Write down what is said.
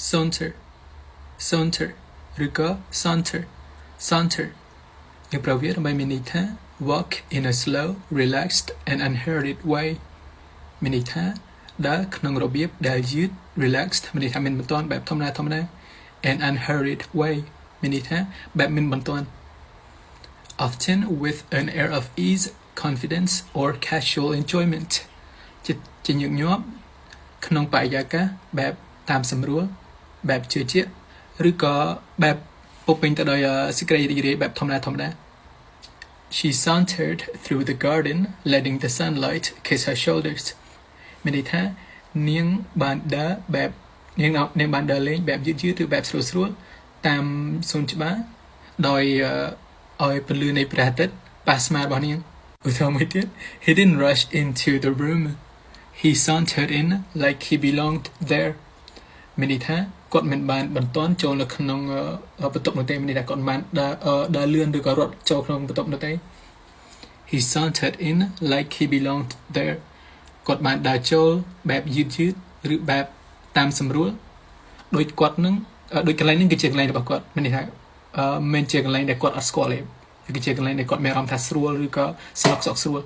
saunter saunter ឬក៏ saunter saunter យើងប្រើវាដើម្បីមានន័យថា walk in a slow relaxed and unhurried way មានន័យថាដើរក្នុងរបៀបដែលយឺត relaxed មានន័យថាមិនបន្ទាន់បែបធម្មតា and unhurried way មានន័យថាបែបមិនបន្ទាន់ often with an air of ease confidence or casual enjoyment ជាញឹកញាប់ក្នុងបរិយាកាសបែបតាមសម្រួលបែបជឿជាក់ឬក៏បែបពុះពេញទៅដោយសេចក្តីរីករាយបែបធម្មតា She sauntered through the garden letting the sunlight kiss her shoulders មានន័យថានាងបានដើរបែបនាងបានដើរលេងបែបយឺតឬបែបស្រួលតាមសួនច្បារដោយឲ្យពន្លឺនៃព្រះអាទិត្យប៉ះស្មារបស់នាងឧទាហរណ៍មួយទៀត He didn't rush into the room he sauntered in like he belonged there មានន័យថាគាត់មិនបានបន្ទាន់ចូលនៅក្នុងបន្ទប់នោះទេមានន័យថាគាត់បានដើរលឿនឬក៏រត់ចូលក្នុងបន្ទប់នោះទេ He sauntered in like he belonged there គាត់បានដើរចូលបែបយឺតឬបែបតាមសម្រួលដូចគាត់នឹងដូចកន្លែងនេះគឺជាកន្លែងរបស់គាត់មានន័យថាមិនជាកន្លែងដែលគាត់អត់ស្គាល់ទេគឺជាកន្លែងដែលគាត់មានអារម្មណ៍ថាស្រួលឬក៏ស្នុកស្រួល